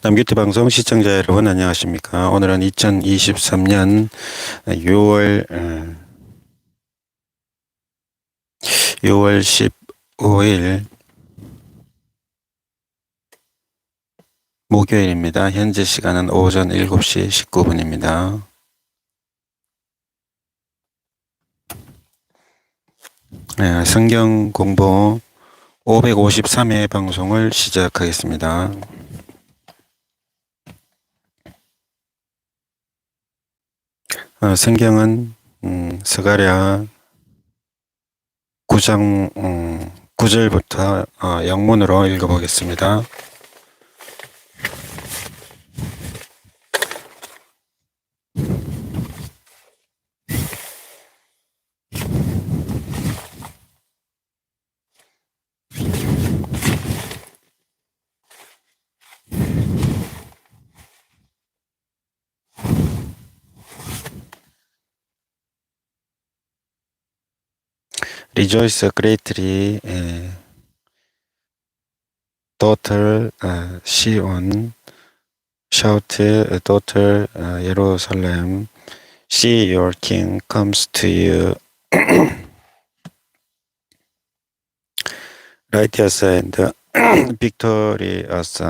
남규태방송 시청자 여러분 안녕하십니까. 오늘은 2023년 6월 15일 목요일입니다. 현재 시간은 오전 7시 19분입니다. 성경공부 553회 방송을 시작하겠습니다. 성경은 스가랴 9장 9절부터 영문으로 읽어보겠습니다. Rejoice greatly, daughter Sion. Shout, daughter Jerusalem. See, your king comes to you. Righteous and victorious,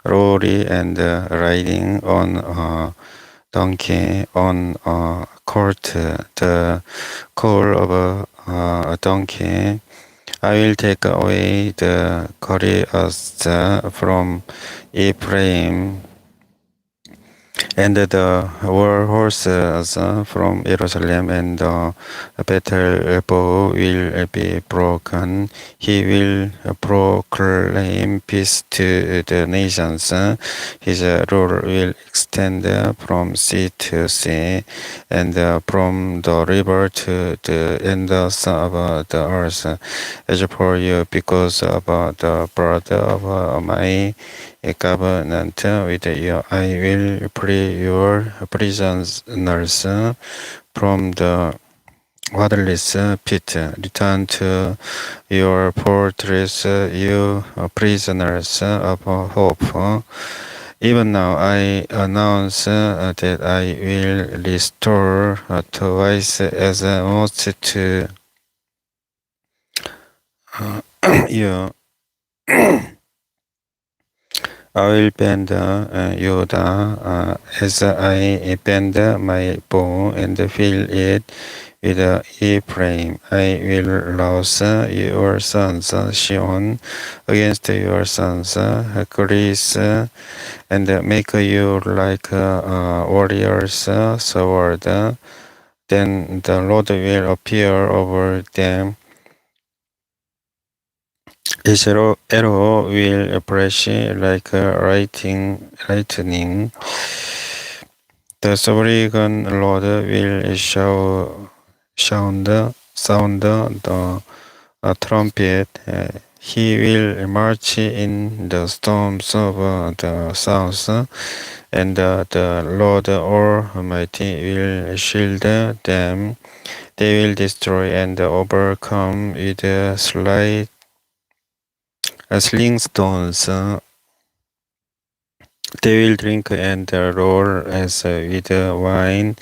lowly and riding on a donkey, on a colt, the cowl of a donkey. I will take away the glorious from Ephraim, and the war horses from Jerusalem, and the battle bow will be broken. He will proclaim peace to the nations. His rule will extend from sea to sea, and from the river to the ends of the earth. As for you, because of the blood of my covenant with you, I will free your prisoners from the waterless pit. Return to your fortress, you prisoners of hope. Even now I announce that I will restore twice as much to you. I will bend Judah as I bend my bow and fill it with Ephraim. I will rouse your sons, Sion, against your sons, Greece, and make you like warriors' sword. Then the Lord will appear over them. His arrow will flash like lightning. The sovereign Lord will sound the trumpet. He will march in the storms of the south, and the Lord Almighty will shield them. They will destroy and overcome with slingstones. They will drink and roll as with wine.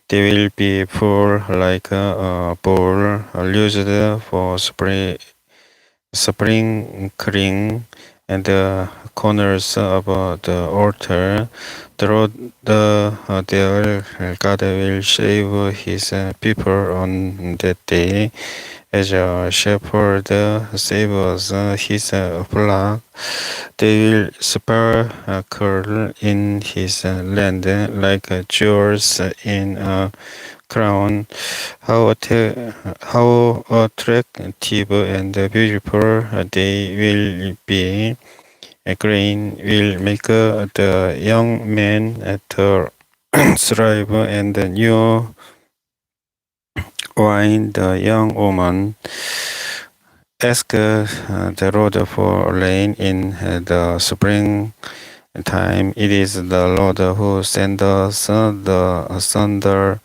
They will be full like a bowl used for sprinkling, and the corners of the altar. Their God will save his people on that day, as a shepherd saves his flock. They will sparkle in his land like jewels in a crown. How attractive and beautiful they will be. Grain will make the young man thrive, and the new wine the young woman. Ask the Lord for rain in the spring time. It is the Lord who sends us the thunder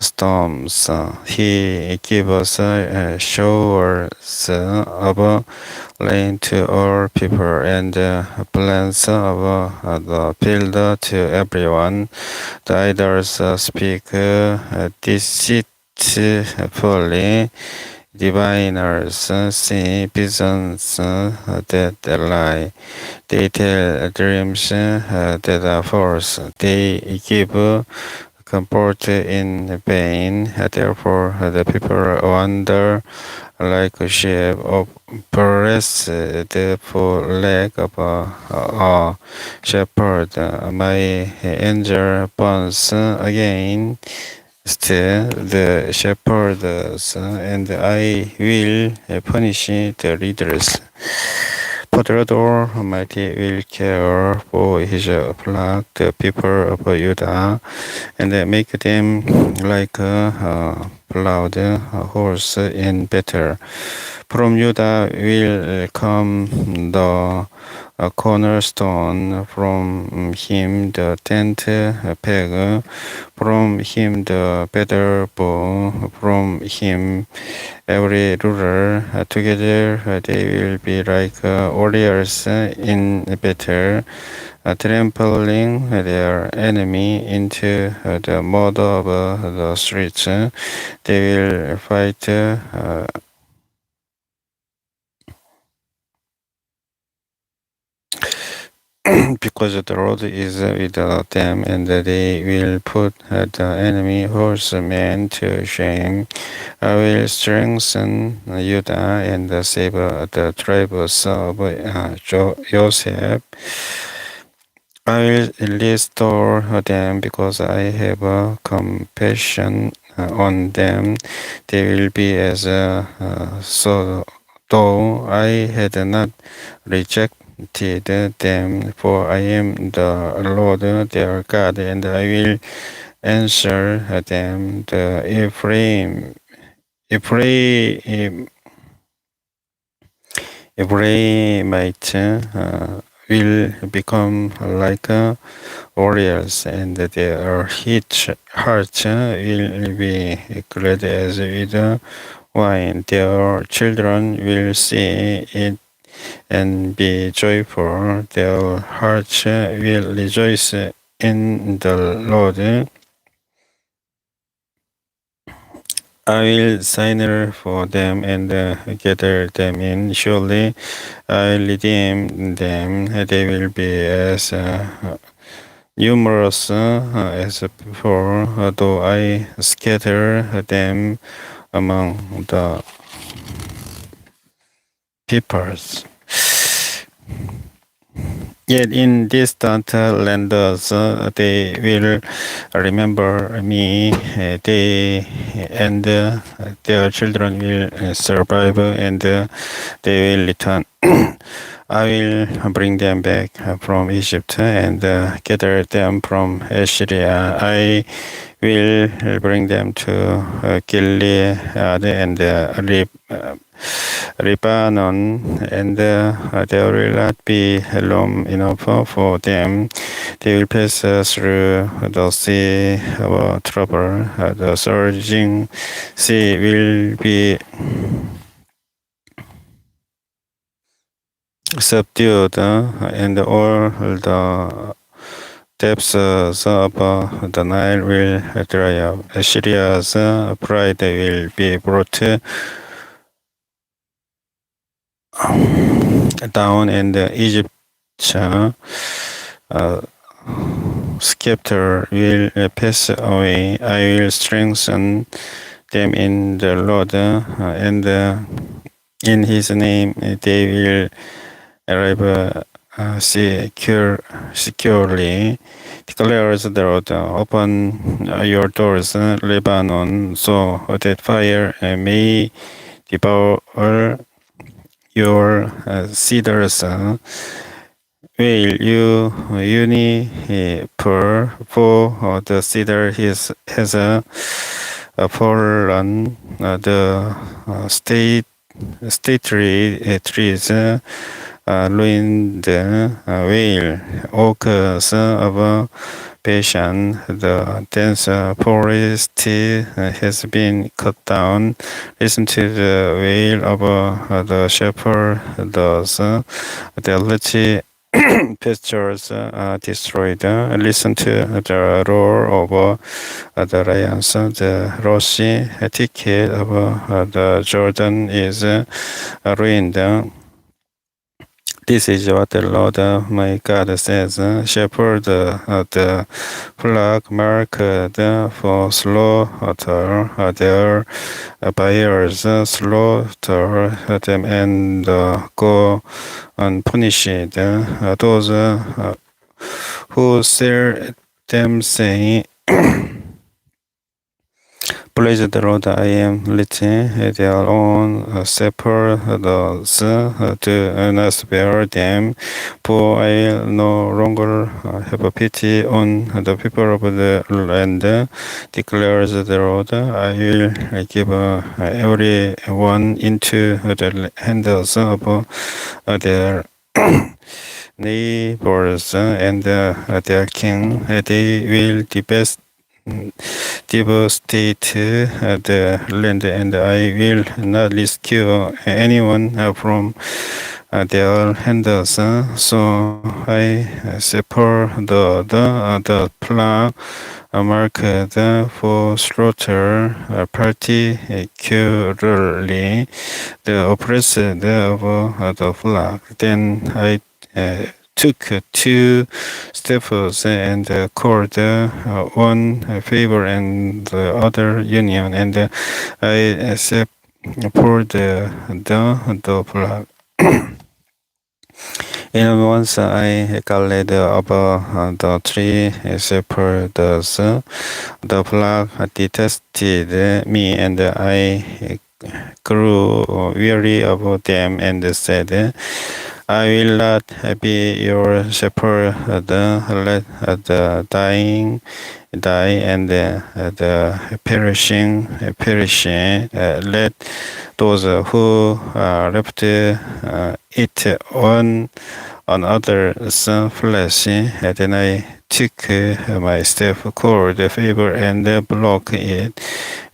storms. He gives showers of rain to all people and plants of the field to everyone. The idols speak deceitfully. Diviners see visions that lie. They tell dreams that are false. They give comfort in vain. Therefore, the people wander like a sheep oppressed for lack of a shepherd. My anger burns again. Still, the shepherds, and I will punish the leaders. For the Lord Almighty will care for his flock, the people of Judah, and make them like a plowed horse in battle. From Judah will come the cornerstone, from him the tent peg, from him the battle bow, from him every ruler. Together they will be like warriors in battle, trampling their enemy into the mud of the streets. They will fight because the Lord is with them, and they will put the enemy horsemen to shame. I will strengthen Judah and save the tribes of Joseph. I will restore them because I have compassion on them. They will be as so though I had not rejected them, for I am the Lord their God, and I will answer them. The Ephraimite will become like warriors, and their hearts will be glad as with wine. Their children will see it and be joyful. Their hearts will rejoice in the Lord. I will sign for them and gather them in. Surely I will redeem them. They will be as numerous as before, though I scatter them among the peoples. Yet in distant lands they will remember me. They and their children will survive, and they will return. I will bring them back from Egypt and gather them from Assyria. I will bring them to Gilead and Lebanon, and there will not be room enough for them. They will pass through the sea of trouble. The surging sea will be subdued, and all the depths of the Nile will dry up. Assyria's pride will be brought down, and Egypt's scepter will pass away. I will strengthen them in the Lord, and in His name they will arrive securely. Declares the Lord, open your doors, Lebanon, so that fire may devour your cedars. Will you Uniper, for the cedar has fallen, the stately trees ruined whale, oaks of Bashan, the dense forest has been cut down. Listen to the wail of the shepherds, the rich pastures destroyed. Listen to the roar of the lions. The rushy thicket of the Jordan is ruined. This is what the Lord my God says. Shepherd the flock marked for slaughter. Their buyers slaughter them and go unpunished. Those who sell them say, Praise the Lord, I am little, their own shepherds do not spare them, for I no longer have pity on the people of the land, declares the Lord. I will give every one into the hands of their neighbors and their king. They will devastate the land, and I will not rescue anyone from their hands. So I separate the flock marked for slaughter, particularly the oppressed of the flock. Then I took 2 steps and called one favor and the other union, and I separated the flock. And once I gathered about the 3 shepherds, the flock detested me, and I grew weary of them and said, I will not be your shepherd. Let the dying die and the perishing perish. Let those who are left eat one another's flesh. Then I took my staff, called the favor, and broke it,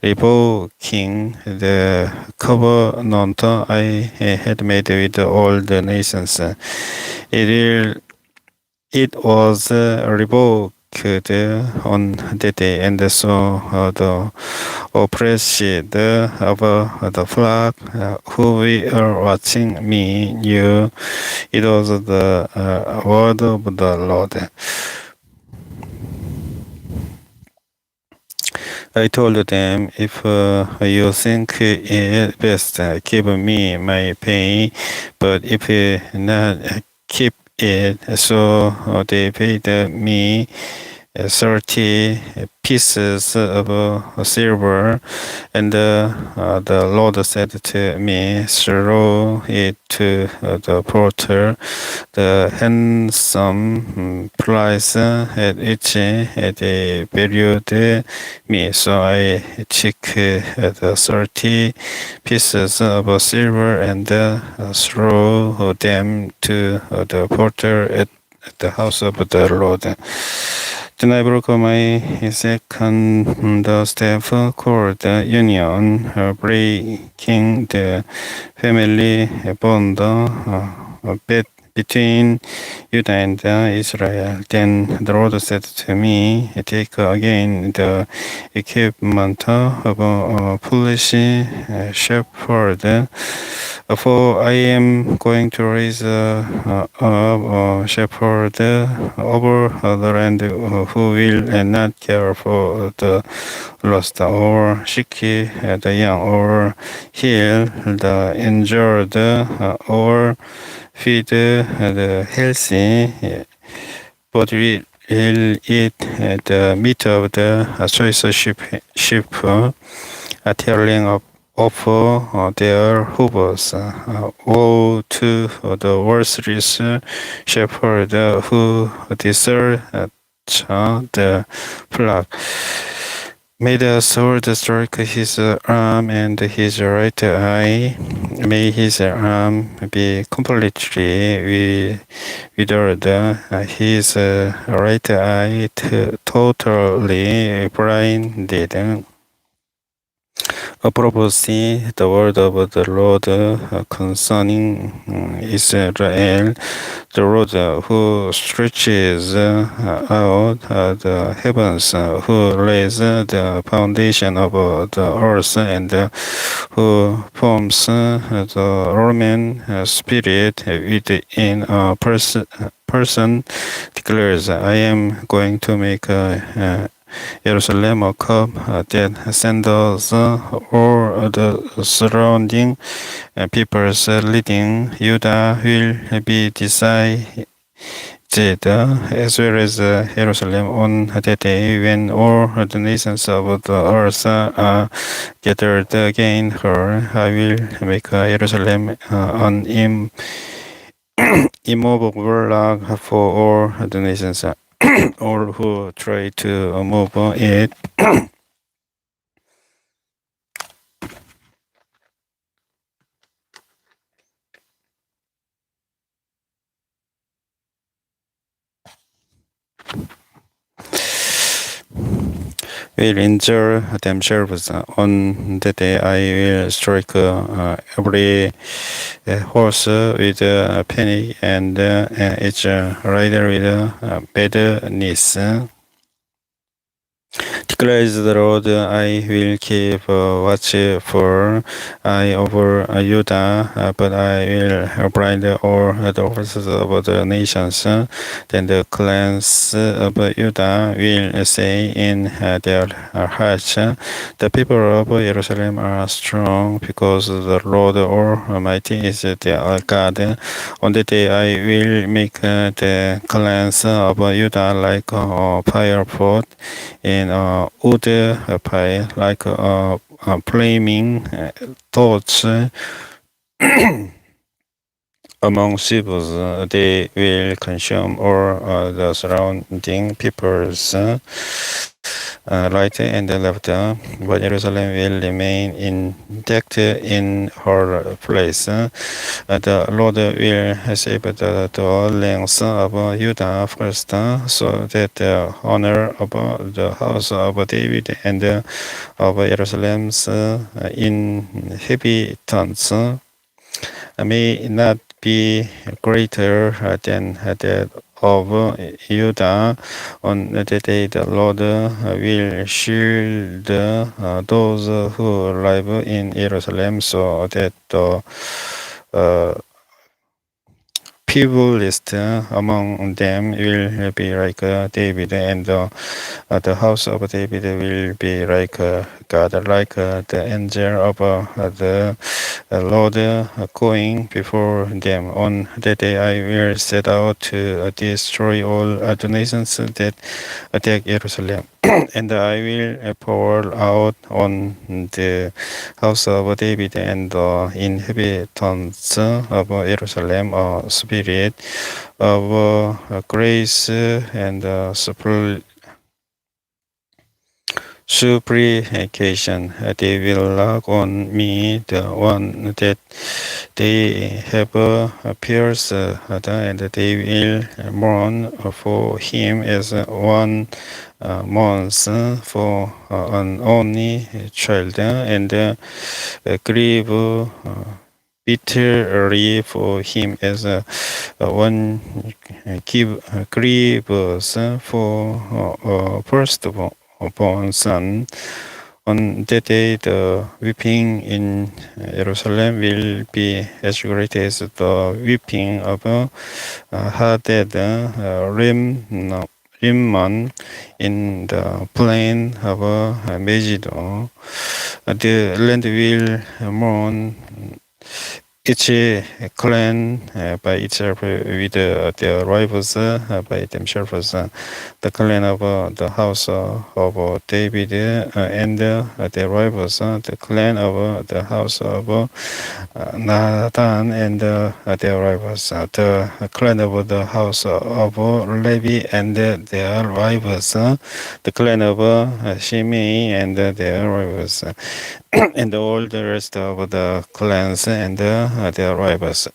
revoking the covenant I had made with all the nations. It was revoked on that day, and so the oppressed of the flock who were watching me knew it was the word of the Lord. I told them, if you think it best, give me my pay, but if not, keep it. So they paid me 30 pieces of silver, and the Lord said to me, throw it to the porter. The handsome price at which they valued me. So I took the 30 pieces of silver and threw them to the porter at the house of the Lord. Then I broke my second staff, called union, breaking the family bond between Judah and Israel. Then the Lord said to me, take again the equipment of a foolish shepherd, for I am going to raise up a shepherd over the land who will not care for the lost, or seek the young, or heal the injured, or feed the healthy, but will eat the meat of the choice sheep, tearing up their hooves. Woe to the worthless shepherd who deserts the flock. May the sword strike his arm and his right eye. May his arm be completely withered, his right eye totally blinded. A prophecy, the word of the Lord concerning Israel, the Lord who stretches out the heavens, who lays the foundation of the earth, and who forms the Roman spirit within a person, declares, I am going to make Jerusalem a cup that sandals all the surrounding peoples leading Judah will be decided as well as Jerusalem on that day when all the nations of the earth are gathered again her. I will make Jerusalem an immovable rock for all the nations. All who try to move it will injure themselves. On that day I will strike every horse with panic and its rider with badness. Declares the Lord, I will keep watchful eye over Judah, but I will blind all the horses of the nations. Then the clans of Judah will say in their hearts, the people of Jerusalem are strong because the Lord Almighty is their God. On that day I will make the clans of Judah like a fire pot in a wood pile, like a flaming torch among shepherds. They will consume all the surrounding peoples right and left, but Jerusalem will remain intact in her place. The Lord will save the dwellings of Judah first, so that the honor of the house of David and of Jerusalem's inhabitants may not be greater than that of Judah. On that day the Lord will shield those who live in Jerusalem, so that the feeblest among them will be like David, and the house of David will be like God, like the angel of the Lord going before them. On that day I will set out to destroy all the nations that attack Jerusalem. And I will pour out on the house of David and the inhabitants of Jerusalem a spirit of grace and supplication. They will look on me, the one that they have pierced, and they will mourn for him as one mourns for an only child, and grieve bitterly for him as one grieves for a firstborn son. On that day, the weeping in Jerusalem will be as great as the weeping of Hadad Rimmon in the plain of Megiddo. The land will mourn each clan by itself with their rivals by themselves. The clan of the house of David and their rivals, the clan of the house of Nathan and their rivals, the clan of the house of Levi and their rivals, the clan of Shimei and their rivals, and all the rest of the clans and their rivals.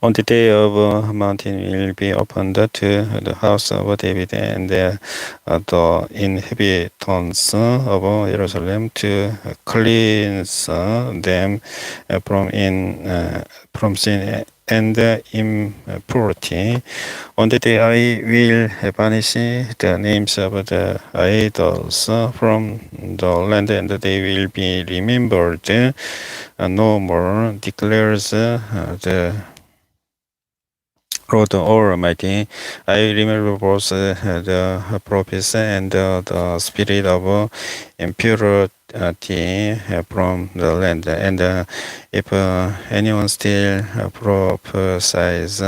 On the day of mountain will be opened to the house of David and the inhabitants of Jerusalem to cleanse them from sin and impurity. On the day I will banish the names of the idols from the land, and they will be remembered no more, declares the Lord Almighty. I remember both the prophets and the spirit of impurity from the land. And if anyone still prophesies,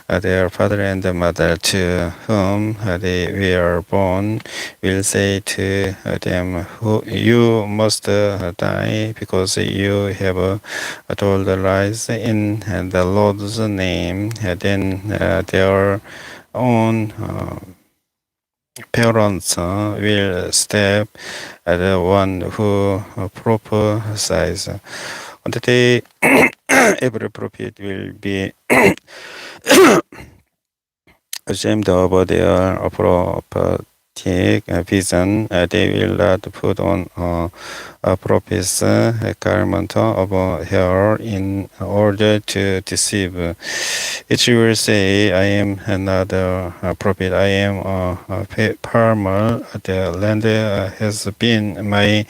their father and mother to whom they were born will say to them, you must die because you have told lies in the Lord's name. Then their own parents will step at the one who prophesies. On the day, every prophet will be ashamed of their prophetic vision. They will not put on a prophet's garment of hair in order to deceive. Each will say, I am not a prophet, I am a farmer. The land has been my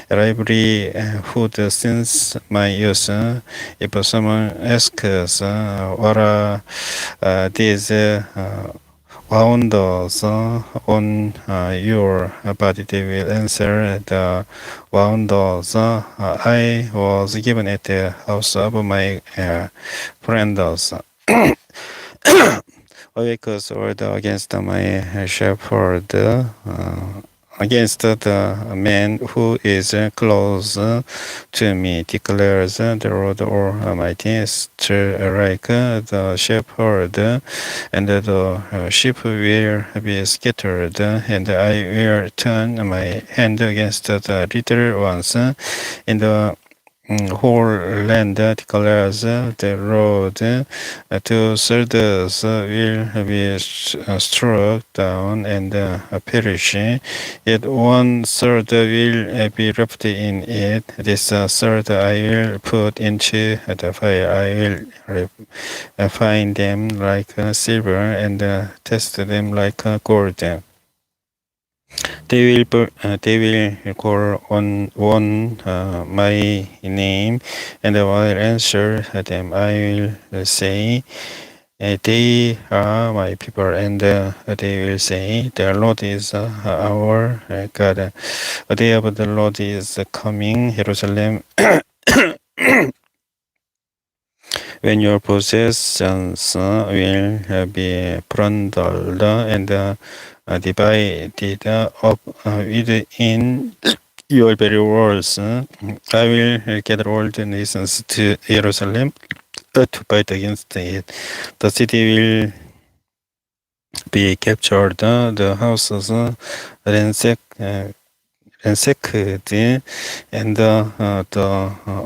livelihood since my youth. If someone asks, what are these wonders on your body, they will answer, the wonders I was given at the house of my friends. Awake sword against my shepherd, against the man who is close to me, declares the Lord Almighty. Like the shepherd, and the sheep will be scattered, and I will turn my hand against the little ones in the whole land, declares the Lord. Two thirds will be struck down and perish, yet one third will be left in it. This third I will put into the fire. I will refine them like silver and test them like gold. They will call on my name, and I will answer them. I will say, they are my people, and they will say, the Lord is our God. The day of the Lord is coming, Jerusalem. When your possessions will be plundered and divided up within your very walls, I will gather all the nations to Jerusalem to fight against it. The city will be captured, the houses ransacked, and the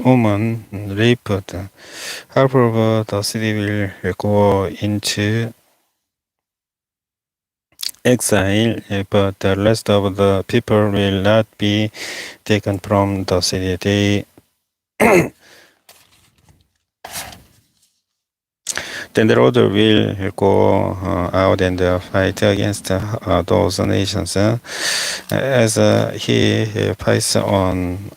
woman raped. Half of the city will go into exile, but the rest of the people will not be taken from the city. Then the Lord will go out and fight against those nations, as he fights on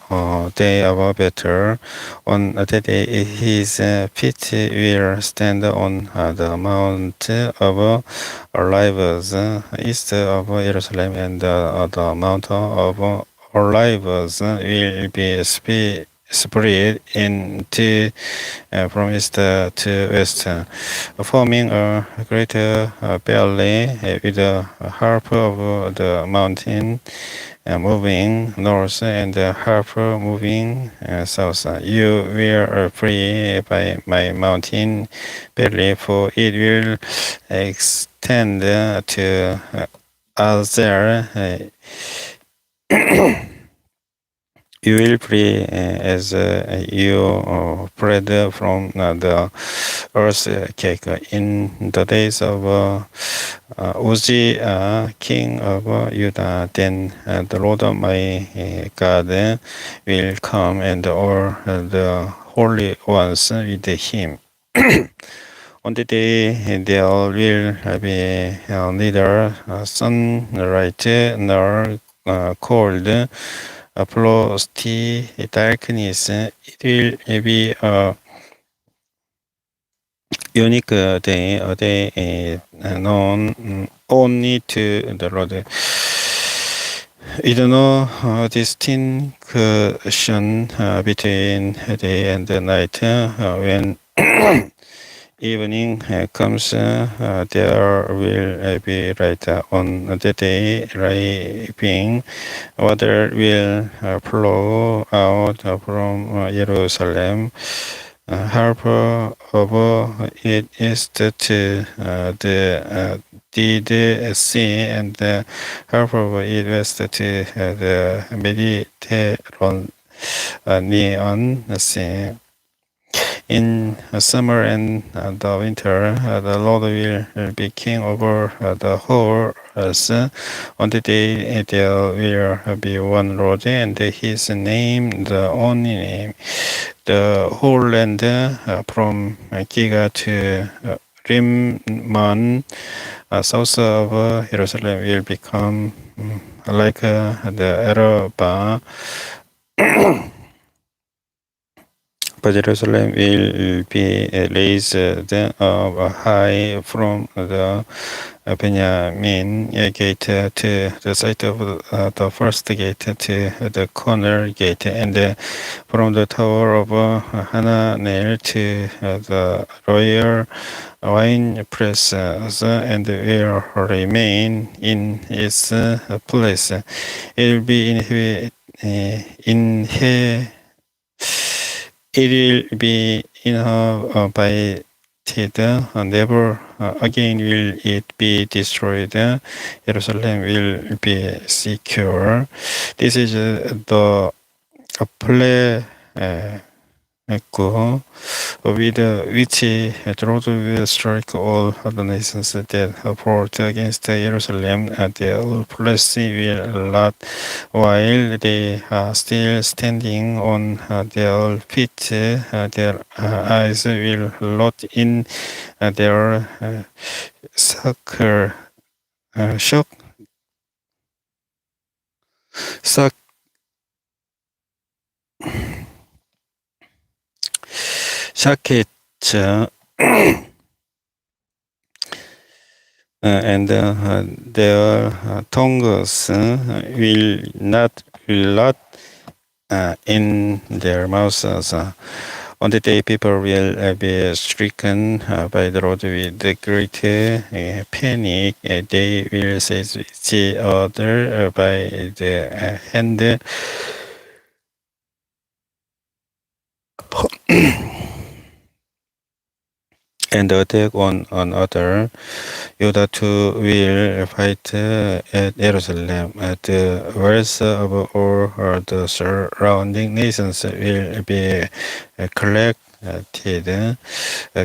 day of battle. On that day, his feet will stand on the Mount of Olives, east of Jerusalem, and the Mount of Olives will be spread into from east to west, forming a greater valley with half of the mountain moving north and half moving south. You were free by my mountain valley, for it will extend to Azer. You will free as you fled from the earthquake in the days of Uzziah, king of Judah. Then the Lord my God will come, and all the holy ones with him. On the day there will be neither sunlight nor cold, frosty darkness. It will be a unique day, a day known only to the Lord. With no distinction between day and night. When evening comes, there will be light on the day. Living water will flow out from Jerusalem. Half of it is to the Dead Sea, and half of it west to the Mediterranean Sea. In summer and the winter, the Lord will be king over the whole earth. On the day there will be one Lord, and his name the only name. The whole land from Giga to Rimmon, south of Jerusalem, will become like the Arabah. But Jerusalem will be raised up high from the Benjamin gate to the site of the first gate to the corner gate, and from the tower of Hananel to the royal wine press, and will remain in its place. It will be inhabited, never again will it be destroyed. Jerusalem will be secure. This is the play with which the Lord will strike all the nations that fought against Jerusalem. Their flesh will rot while they are still standing on their feet. Their eyes will rot in their sockets, and their tongues will not rot in their mouths. On the day people will be stricken by the Lord with the great panic. They will seize each other by the hand and attack one another. Judah too will fight at Jerusalem. The rest of all the surrounding nations will be collected.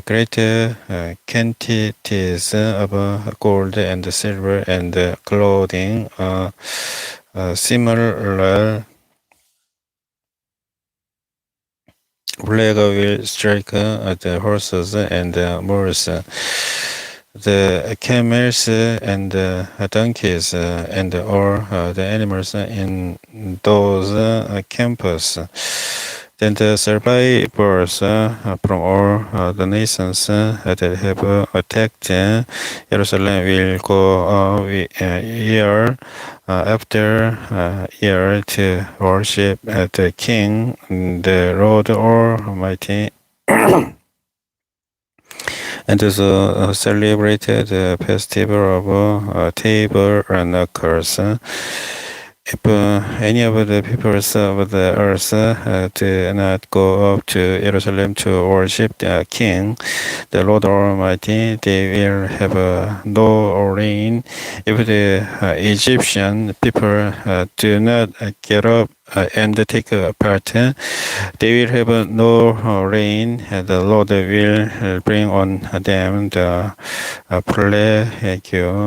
Great quantities of gold and silver and clothing, similar plague will strike the horses and mules, the camels and donkeys, and all the animals in those camps. Then the survivors from all the nations that have attacked Jerusalem will go year after year to worship the King, the Lord Almighty, and to celebrate the festival of tabernacles. If any of the peoples of the earth do not go up to Jerusalem to worship the King, the Lord Almighty, they will have no rain. If the Egyptian people do not get up and take part, they will have no rain. The Lord will bring on them the plague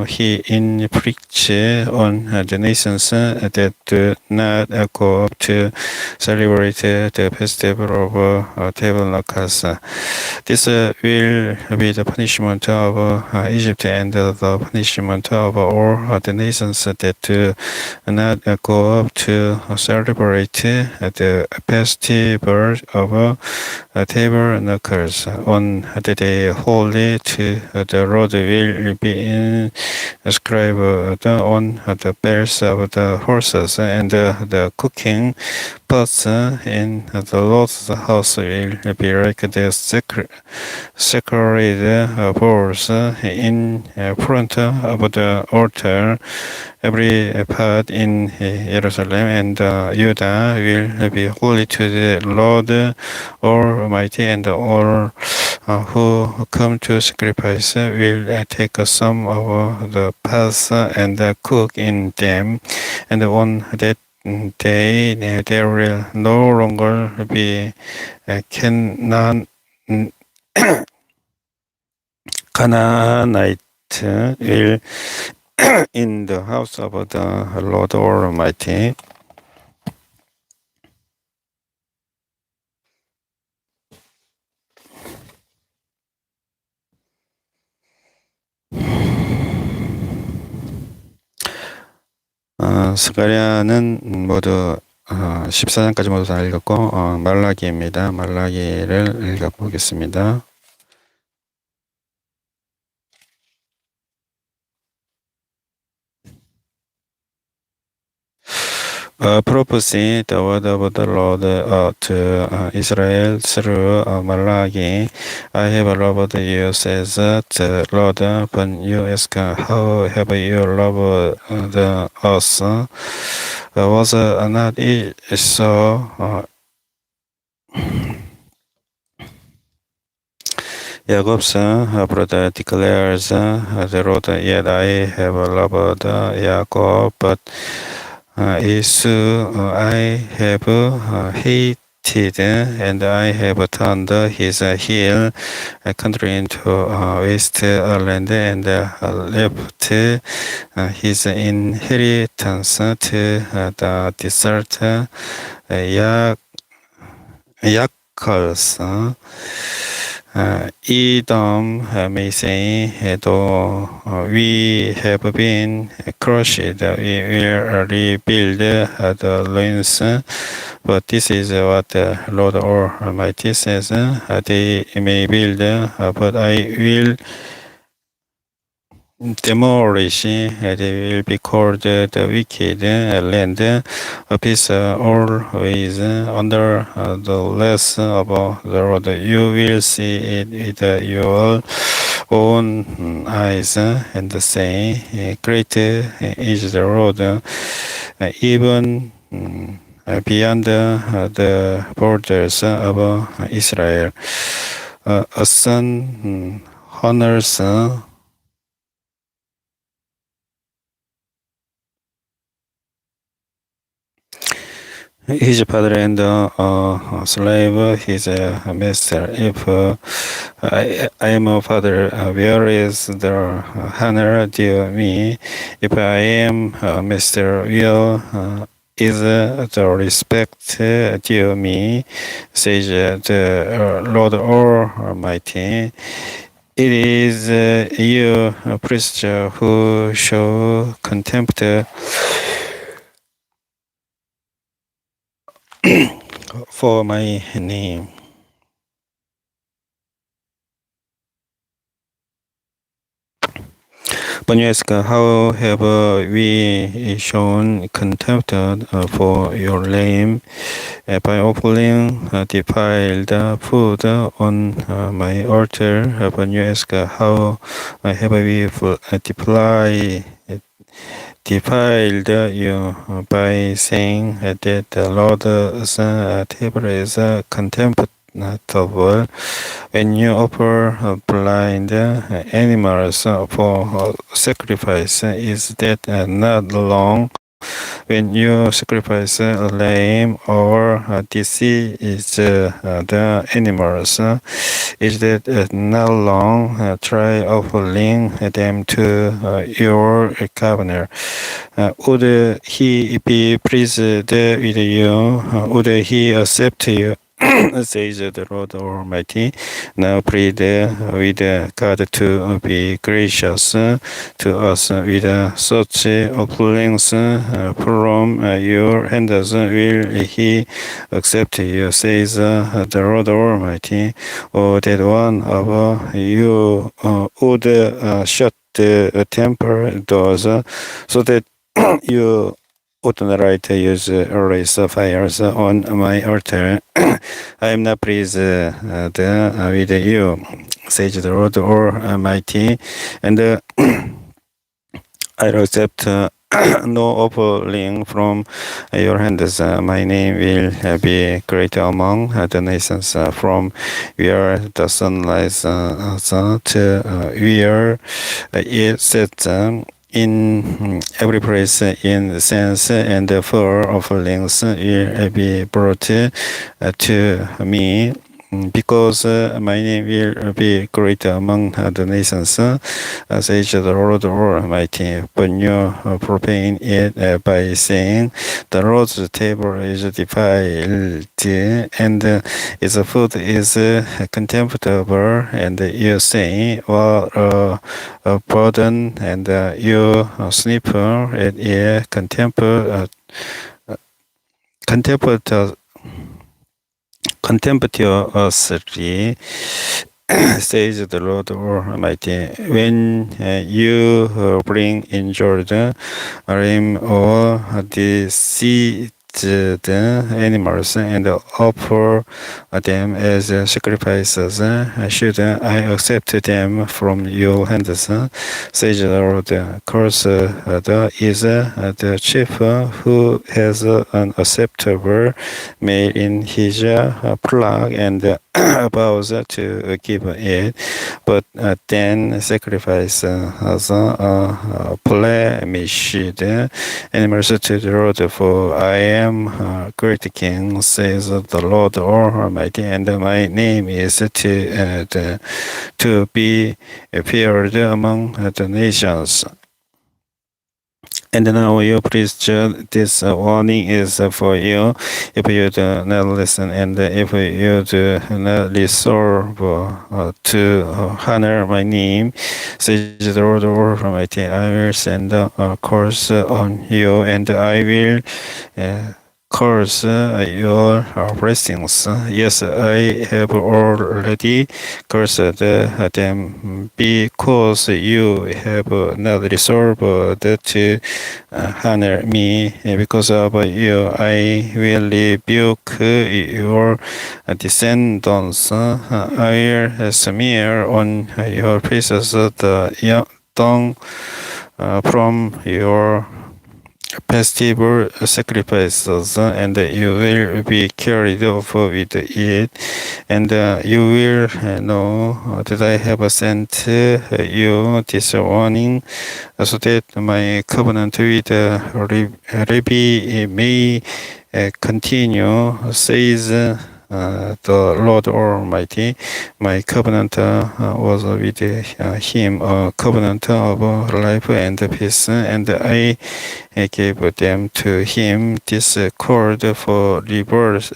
He inflicts on the nations that do not go up to celebrate the festival of tabernacles. This will be the punishment of Egypt and the punishment of all the nations that do not go up to celebrate the festival of tabernacles. On the day holy to the Lord will be inscribed on the bells of the horses, and the cooking pots in the Lord's house will be like the sacred bowls in front of the altar. Every part in Jerusalem and Judah will be holy to the Lord Almighty, and all who come to sacrifice will take some of the pots and cook in them, and on that day there will no longer be Canaanite will in the house of the Lord Almighty. 스가랴는 모두 14장까지 모두 다 읽었고 말라기입니다. 말라기를 읽어보겠습니다. Prophecy, the word of the Lord to Israel through Malachi. I have loved you, says the Lord, but you ask, how have you loved us? Was not it so? Jacob's brother declares the Lord, yet I have loved Jacob, but Esau I have hated, and I have turned his hill country into wasteland, and left his inheritance to the desert jackals. Edom may say, though we have been crushed, we will rebuild the ruins. But this is what the Lord Almighty says, they may build, but I will demolish. They will be called the wicked land, a piece always under the less of the Lord. You will see it with your own eyes and say, great is the Lord, even beyond the borders of Israel. A son honors his father, and a slave his master. If I am a father, where is the honor due me? If I am a master, where is the respect due me? Says the Lord Almighty. It is you, priests, who show contempt for my name. But you ask, how have we shown contempt for your name by offering defiled food on my altar? But you ask, how have we defiled you by saying that the Lord's table is contemptible? When you offer blind animals for sacrifice, is that not wrong? When you sacrifice a lamb or disease the animals, is that not wrong? Try offering them to your governor. Would he be pleased with you? Would he accept you? Says the Lord Almighty. Now plead with God to be gracious to us with such offerings from your hands. Will He accept you? Says the Lord Almighty. Oh, that one of you would shut the temple doors so that you would not use raise fires on my altar. I am not pleased with you, says the Lord Almighty, and I'll accept no offering from your hands. My name will be great among the nations, from where the sun rises to where it sets. In every place incense and fur offerings will be brought to me, because my name will be great among the nations, says the Lord Almighty. But you profane it by saying, the Lord's table is defiled, and its food is contemptible, and you say, well, a burden, and you sniff at it contemptuously, says the Lord Almighty. When you bring injured ram or diseased animals and offer them as sacrifices, should I accept them from your hands? Says the Lord. Cursed is the chief who has an acceptable male in his flock and vows to give it, but then sacrifice blemished animals to the Lord. For I am great King, says the Lord Almighty, and my name is to be feared among the nations. And now, you priest, this warning is for you. If you do not listen, and if you do not resolve to honor my name, says the Lord Almighty, I will send a curse on you, and I will curse your blessings. Yes, I have already cursed them, because you have not resolved to honor me. Because of you, I will rebuke your descendants. I will smear on your faces the dung from your festival sacrifices, and you will be carried off with it, and you will know that I have sent you this warning, so that my covenant with Levi may continue, says the Lord Almighty. My covenant was with him, a covenant of life and peace, and I gave them to him. This called for reverence,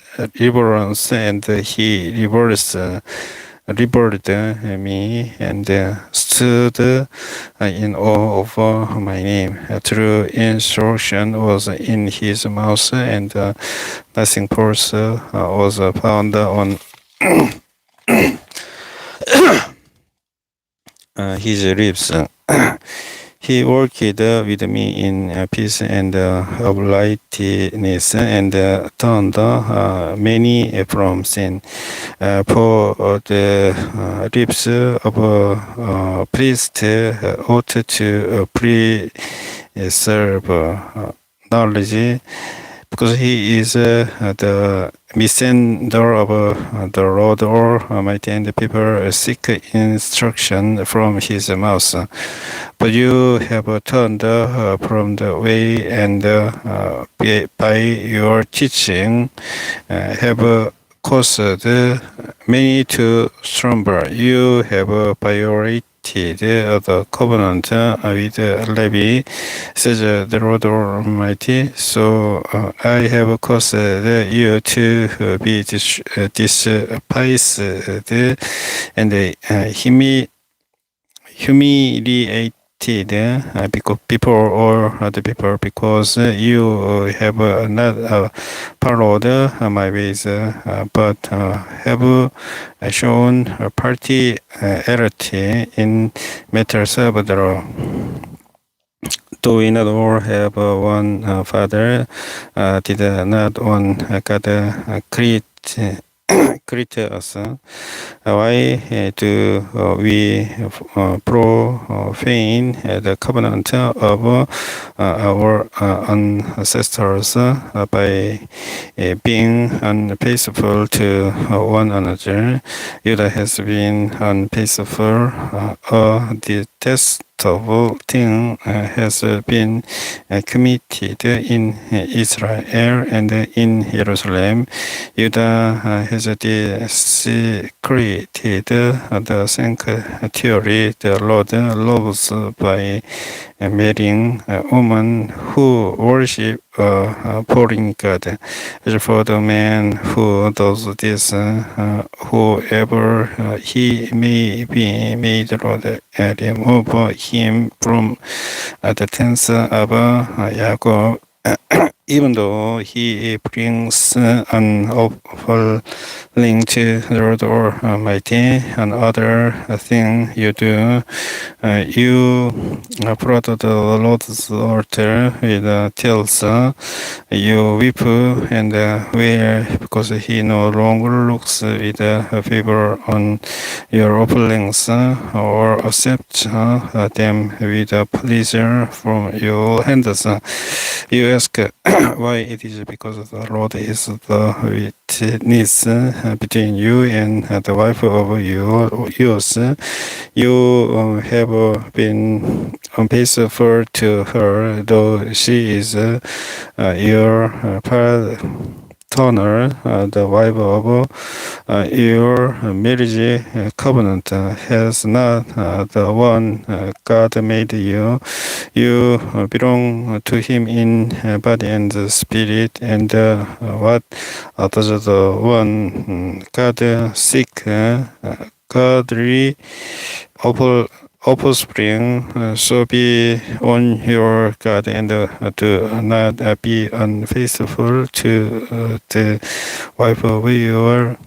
and he reversed revered me and stood in awe of my name. True instruction was in his mouth, and nothing false was found on his lips. He worked with me in peace and uprightness, and turned many from sin. For the lips of a priest ought to preserve knowledge, because he is the messenger of the Lord Almighty, and the people seek instruction from his mouth. But you have turned from the way, and by your teaching have caused many to stumble. You have violated the covenant with Levi, says the Lord Almighty. So I have caused you to be despised and humiliated before all other people, because you have not followed my ways, but have shown partiality in matters of the law. Do we not all have one Father? Did not one God create us? Why do we profane the covenant of our ancestors by being unfaithful to one another? Judah has been unfaithful. A detestable thing has been committed in Israel and in Jerusalem. Judah has desecrated the sanctuary the Lord loves by marrying a woman who worships a foreign god. As for the man who does this, whoever he may be, may the Lord remove him from the tents of Jacob. Even though he brings an offering to the Lord Almighty, another thing you do, you brought the Lord's altar with tails. You weep and wail, because he no longer looks with favor on your offerings, or accepts them with pleasure from your hands. You ask why. It is because the Lord is the witness between you and the wife of yours. You have been unfaithful to her, though she is your partner, the wife of your marriage covenant. Has not the one God made you? You belong to him in body and spirit. And what does the one God seek? Godly offspring, so be on your guard and do not be unfaithful to the wife of your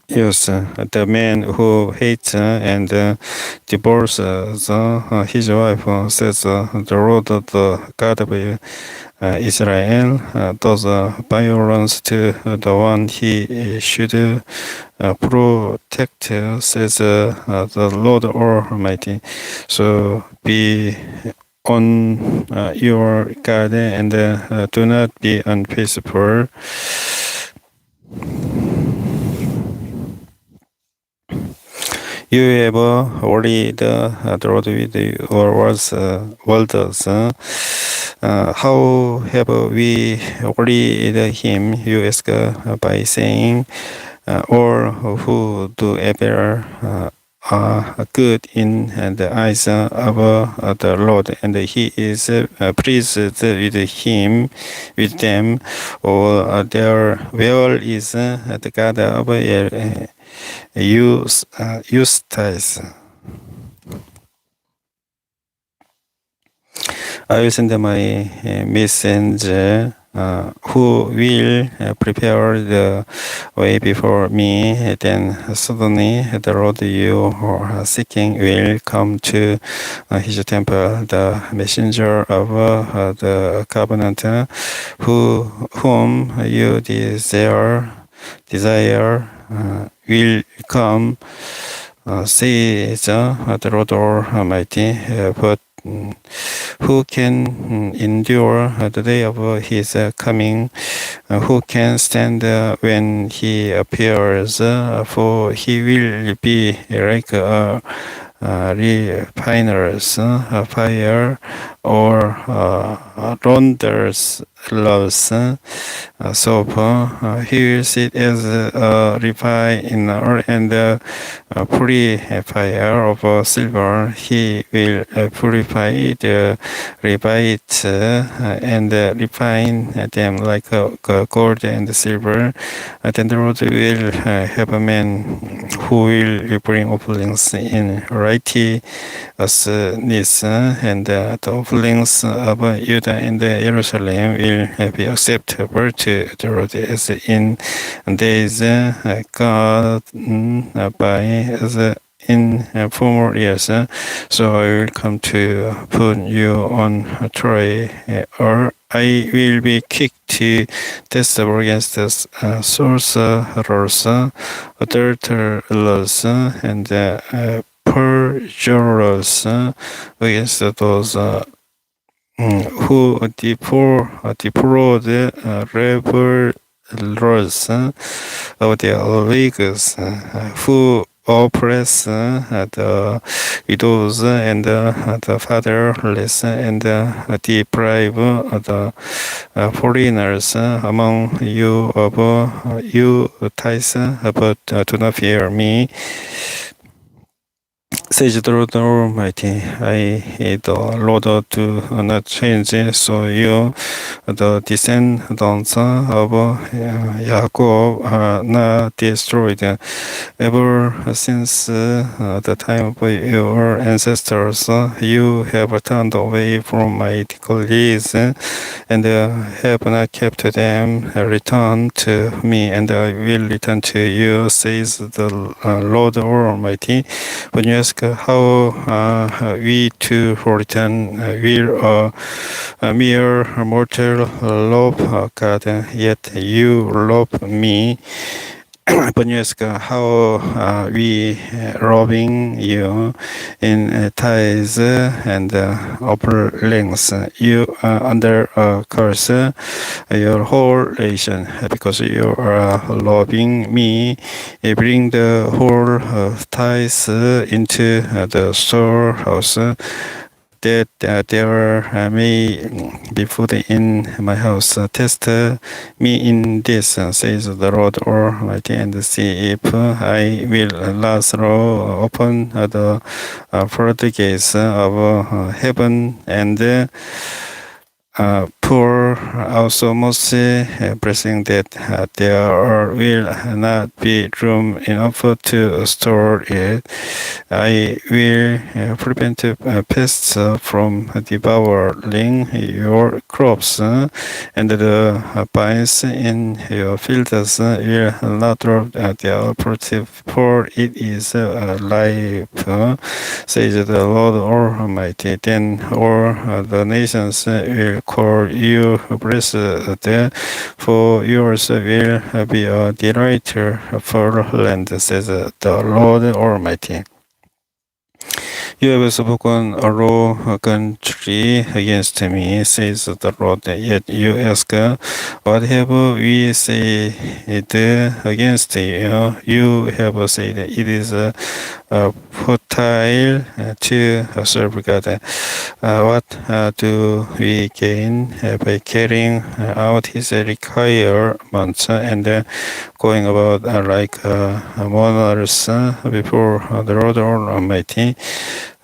Yes, the man who hates and divorces his wife, says the Lord, the God of Israel, does violence to the one he should protect, says the Lord Almighty. So be on your guard and do not be unfaithful. You have already the Lord with your words. How have we already him? You ask by saying, or who do ever are good in the eyes of the Lord, and he is pleased with them. Or there, where is the God of Eustace. I will send my messenger who will prepare the way before me. Then suddenly the road you are seeking will come to his temple. The messenger of the covenant whom you desire will come, says the Lord Almighty. But who can endure the day of his coming? Who can stand when he appears? For he will be like a refiner's fire or launderer's loves soap. He will sit as a refiner and purifier of silver. He will purify the Levites and refine them like gold and silver. Then the Lord will have a man who will bring offerings in righteousness, and the offerings of Judah and Jerusalem will be acceptable to the Lord as in days gone by, as in former years. So I will come to put you on trial, or I will be quick to testify against the sorcerers, adulterers, and perjurers, against those who defraud revelers of their leagues, who oppress the widows and the fatherless, and deprive the foreigners among you of you tithes, but do not fear me, says the Lord Almighty. I, the Lord, do not change, so you, the descendants of Jacob, are not destroyed. Ever since the time of your ancestors, you have turned away from my decrees and have not kept them. Return to me, and I will return to you, says the Lord Almighty. When you ask how we to return, will a mere mortal love God, yet you love me. When you ask how we robbing you in tithes and offerings, you are under a curse, your whole nation, because you are loving me. Bring the whole tithes into the storehouse, that there may be food in my house. Test me in this, says the Lord Almighty, and see if I will last open the floodgates of heaven and pour out so much blessing that there will not be room enough to store it. I will prevent pests from devouring your crops, and the vines in your fields will not drop their fruit, for it is life, says the Lord Almighty. Then all the nations will call you blessed, for yours will be a delightful land, says the Lord Almighty. You have spoken arrogantly against me, says the Lord. Yet you ask, what have we said against you? You have said it is futile to serve God. What do we gain by carrying out His requirements and going about like monarchs before the Lord Almighty?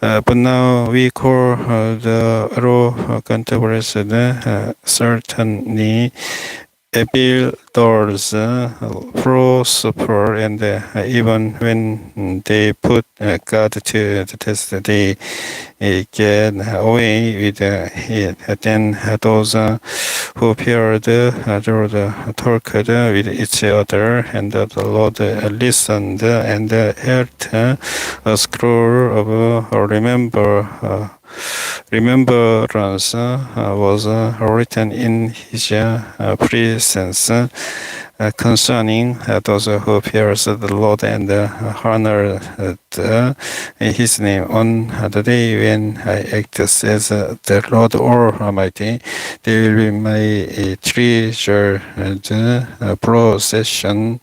But now we call the arrogant blessed. Certainly builders prosper, and even when they put God to the test, they get away with it. Then those who feared the Lord talked with each other, and the Lord listened and heard a scroll of remembrance was written in his presence concerning those who fear the Lord and honor his name. On the day when I act, says the Lord Almighty, they will be my treasured possession.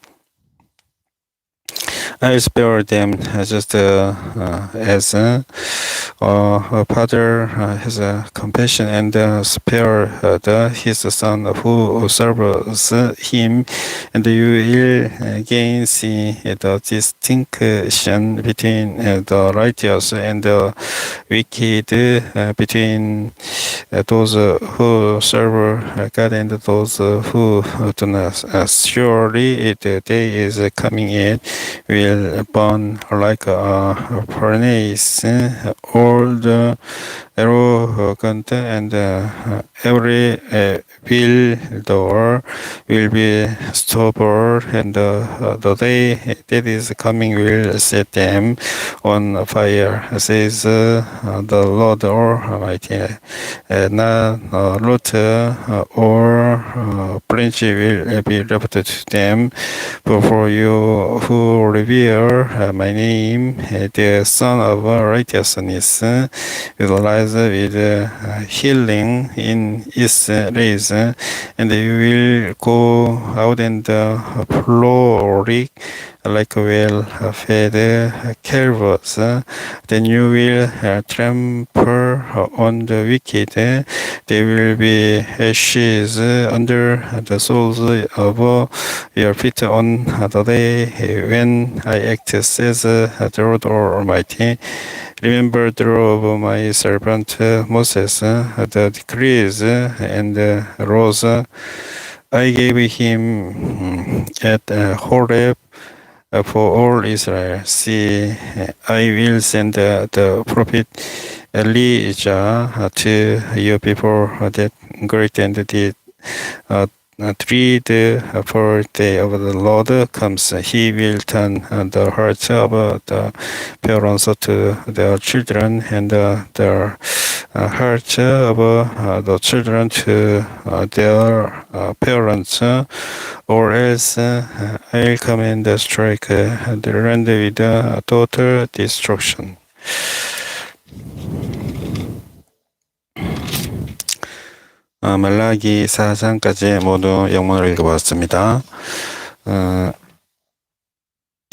I spare them just as a father has compassion and spare his son who serves him, and you will again see the distinction between the righteous and the wicked, between those who serve God and those who do not. Surely the day is coming, it will burn like a furnace. All the arrogant and every builder will be stubborn, and the day that is coming will set them on fire, says the Lord Almighty. Not root or branch will be left to them. But for you who revere my name, the Son of Righteousness will rise with healing in its rays, and you will go out and flourish like well-fed calves. Then you will trample on the wicked. They will be ashes under the soles of your feet on the day when I act, says the Lord Almighty. Remember the law of my servant Moses, the decrees and laws I gave him at Horeb for all Israel. See, I will send the prophet Elijah to you before that great and the dread for the day of the Lord comes. He will turn the hearts of the parents to their children, and the hearts of the children to their parents, or else I'll come and strike the land with total destruction. 말라기 4장까지 모두 영문으로 읽어보았습니다.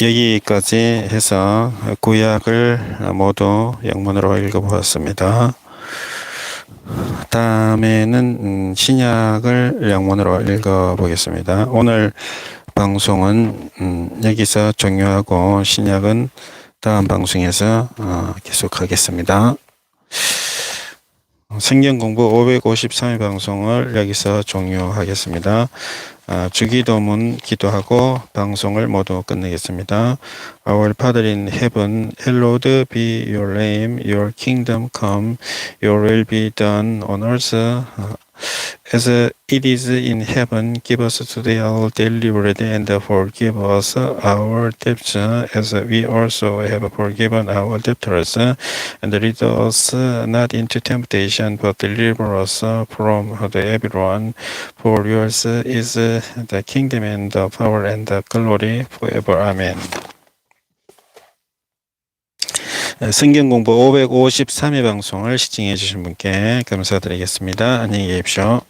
여기까지 해서 구약을 모두 영문으로 읽어보았습니다. 다음에는 신약을 영문으로 읽어보겠습니다. 오늘 방송은 여기서 종료하고 신약은 다음 방송에서 계속하겠습니다. 성경공부 553회 방송을 여기서 종료하겠습니다. 주기도문 기도하고 방송을 모두 끝내겠습니다. Our Father in heaven, hallowed be your name, your kingdom come, your will be done on earth as it is in heaven. Give us today our daily bread, and forgive us our debts as we also have forgiven our debtors. And lead us not into temptation, but deliver us from the evil one. For yours is the kingdom and the power and the glory forever. Amen. 성경공부 553회 방송을 시청해 주신 분께 감사드리겠습니다. 안녕히 계십시오.